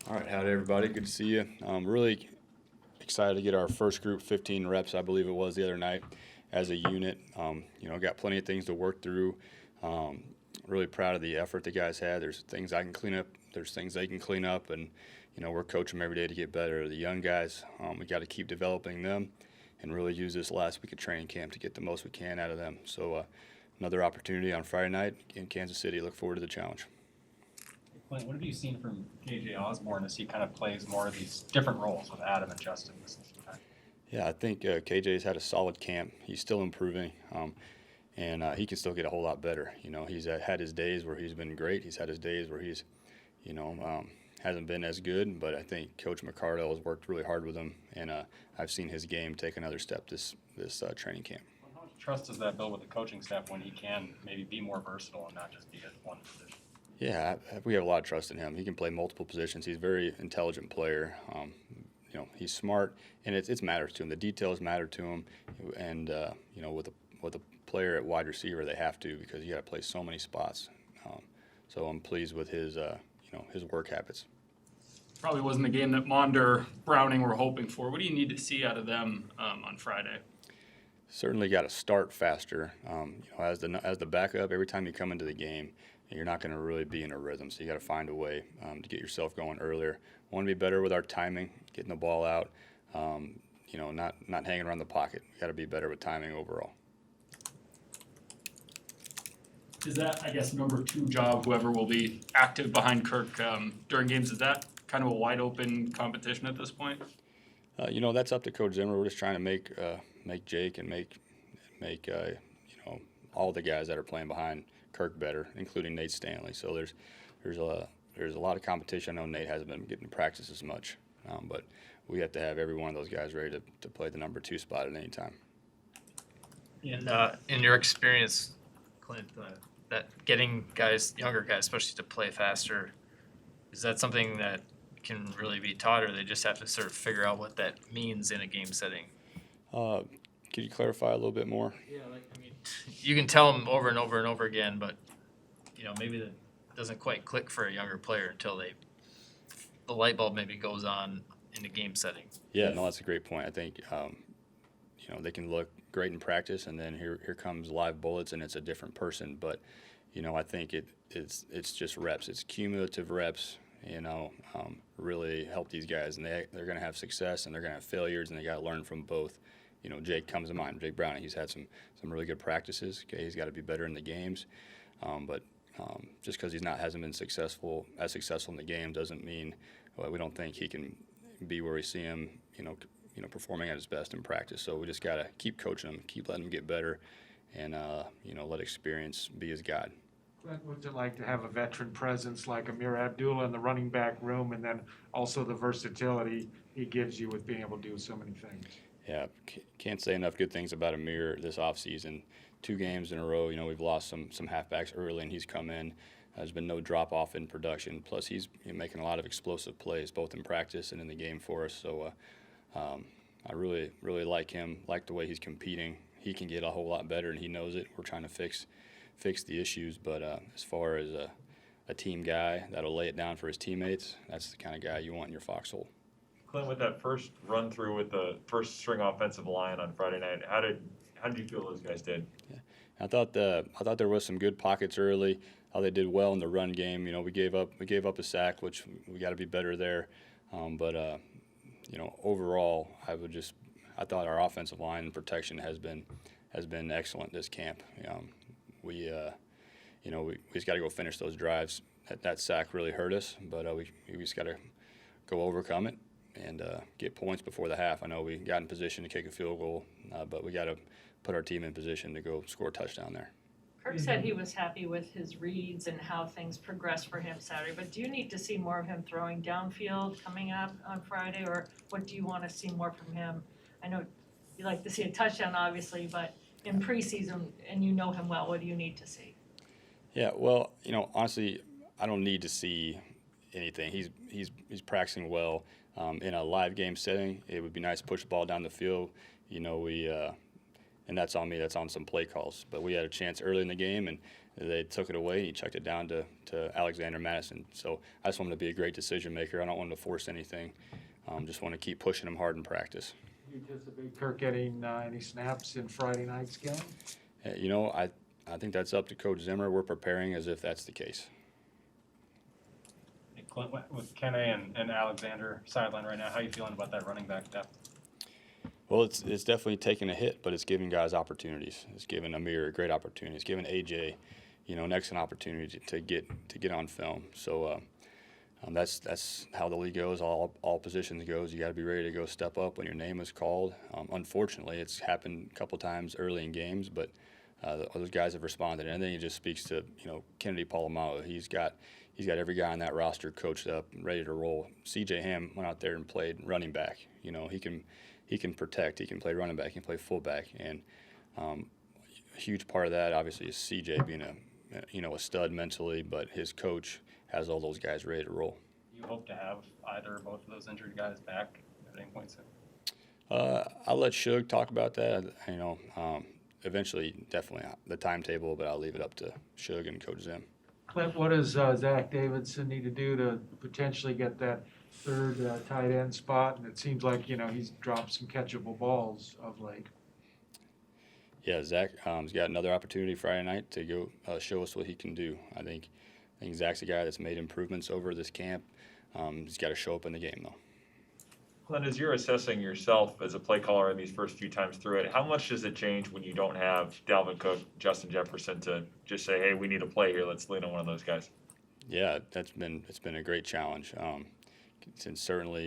All right, howdy everybody. Good to see you. Really excited to get our first group 15 reps, I believe it was the other night, as a unit. Got plenty of things to work through. Um, Really proud of the effort the guys had. There's things I can clean up. There's things they can clean up, and we're coaching them every day to get better. The young guys, we got to keep developing them, and really use this last week of training camp to get the most we can out of them. So another opportunity on Friday night in Kansas City. Look forward to the challenge. Clint, what have you seen from KJ Osborne as he kind of plays more of these different roles with Adam and Justin this time? Yeah, I think KJ's had a solid camp. He's still improving, and he can still get a whole lot better. He's had his days where he's been great. He's had his days where he's, hasn't been as good. But I think Coach McCardle has worked really hard with him, and I've seen his game take another step this training camp. How much trust does that build with the coaching staff when he can maybe be more versatile and not just be at one position? Yeah, we have a lot of trust in him. He can play multiple positions. He's a very intelligent player. He's smart, and it matters to him. The details matter to him, and with a player at wide receiver, they have to, because you got to play so many spots. So I'm pleased with his his work habits. Probably wasn't the game that Mond or Browning were hoping for. What do you need to see out of them on Friday? Certainly got to start faster. As the backup, every time you come into the game, you're not going to really be in a rhythm. So you got to find a way to get yourself going earlier. Want to be better with our timing, getting the ball out. Not hanging around the pocket. We got to be better with timing overall. Is that, I guess, number two job, whoever will be active behind Kirk during games, is that kind of a wide open competition at this point? That's up to Coach Zimmer. We're just trying to make Jake and make all the guys that are playing behind Kirk better, including Nate Stanley. So there's a lot of competition. I know Nate hasn't been getting to practice as much, but we have to have every one of those guys ready to play the number 2 spot at any time. In your experience, Clint, that getting younger guys, especially to play faster, is that something that can really be taught, or they just have to sort of figure out what that means in a game setting? Could you clarify a little bit more? Yeah, you can tell them over and over and over again, but maybe that doesn't quite click for a younger player until the light bulb maybe goes on in a game setting. Yeah, no, that's a great point. I think they can look great in practice, and then here comes live bullets, and it's a different person. But I think it's just reps. It's cumulative reps. Really help these guys, and they're going to have success and they're going to have failures, and they got to learn from both. Jake comes to mind. Jake Browning. He's had some really good practices. Okay, he's got to be better in the games, but just because hasn't been successful in the game doesn't mean we don't think he can be where we see him. Performing at his best in practice. So we just got to keep coaching him, keep letting him get better, and let experience be his guide. What's it like to have a veteran presence like Amir Abdullah in the running back room, and then also the versatility he gives you with being able to do so many things? Yeah, can't say enough good things about Amir this offseason. 2 games in a row, we've lost some halfbacks early, and he's come in. There's been no drop-off in production. Plus, he's making a lot of explosive plays, both in practice and in the game for us. So I really, really like him, like the way he's competing. He can get a whole lot better, and he knows it. We're trying to fix the issues. But as far as a team guy that'll lay it down for his teammates, that's the kind of guy you want in your foxhole. Clint, with that first run through with the first string offensive line on Friday night, how did you feel those guys did? Yeah. I thought there was some good pockets early. How they did well in the run game. We gave up a sack, which we got to be better there. But overall, I thought our offensive line protection has been excellent this camp. We just got to go finish those drives. That sack really hurt us, but we just got to go overcome it and get points before the half. I know we got in position to kick a field goal, but we got to put our team in position to go score a touchdown there. Kirk said he was happy with his reads and how things progressed for him Saturday, but do you need to see more of him throwing downfield coming up on Friday, or what do you want to see more from him? I know you like to see a touchdown, obviously, but in preseason, and you know him well, what do you need to see? Yeah, well, honestly, I don't need to see anything. He's practicing well. In a live game setting, it would be nice to push the ball down the field. And that's on me. That's on some play calls. But we had a chance early in the game, and they took it away and he chucked it down to Alexander Madison. So I just want him to be a great decision maker. I don't want him to force anything. Just want to keep pushing him hard in practice. Do you anticipate Kirk getting any snaps in Friday night's game? You know, I think that's up to Coach Zimmer. We're preparing as if that's the case. Hey, Clint, with Kenne and Alexander sideline right now, how are you feeling about that running back depth? Well, it's definitely taking a hit, but it's giving guys opportunities. It's giving Amir a great opportunity. It's giving AJ, an excellent opportunity to get on film. So that's how the league goes. All positions goes. You got to be ready to go step up when your name is called. Unfortunately, it's happened a couple times early in games, but those guys have responded. And I think it just speaks to Kennedy Polamalu. He's got every guy on that roster coached up and ready to roll. CJ Ham went out there and played running back. He can protect. He can play running back. He can play fullback. And a huge part of that, obviously, is CJ being a stud mentally, but his coach has all those guys ready to roll. Do you hope to have either or both of those injured guys back at any point soon? I'll let Shug talk about that. Eventually, definitely the timetable, but I'll leave it up to Shug and Coach Zim. Clint, what does Zach Davidson need to do to potentially get that third tight end spot? And it seems like, he's dropped some catchable balls of late. Yeah, Zach has got another opportunity Friday night to go show us what he can do. I think Zach's a guy that's made improvements over this camp. He's got to show up in the game, though. Clint, as you're assessing yourself as a play caller in these first few times through it, how much does it change when you don't have Dalvin Cook, Justin Jefferson to just say, hey, we need a play here, let's lean on one of those guys? Yeah, it's been a great challenge. Can certainly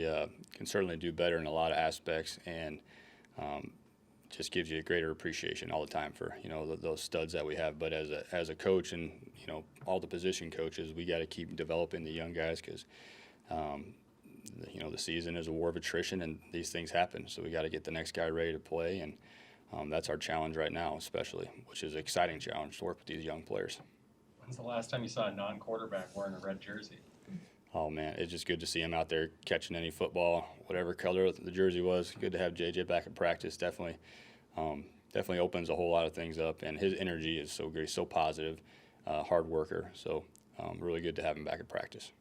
do better in a lot of aspects, and just gives you a greater appreciation all the time for those studs that we have. But as a coach and all the position coaches, we got to keep developing the young guys because the season is a war of attrition and these things happen. So we got to get the next guy ready to play, and that's our challenge right now, especially, which is an exciting challenge to work with these young players. When's the last time you saw a non-quarterback wearing a red jersey? Oh man, it's just good to see him out there catching any football, whatever color the jersey was. Good to have JJ back at practice. Definitely opens a whole lot of things up, and his energy is so great, so positive, hard worker. So really good to have him back at practice.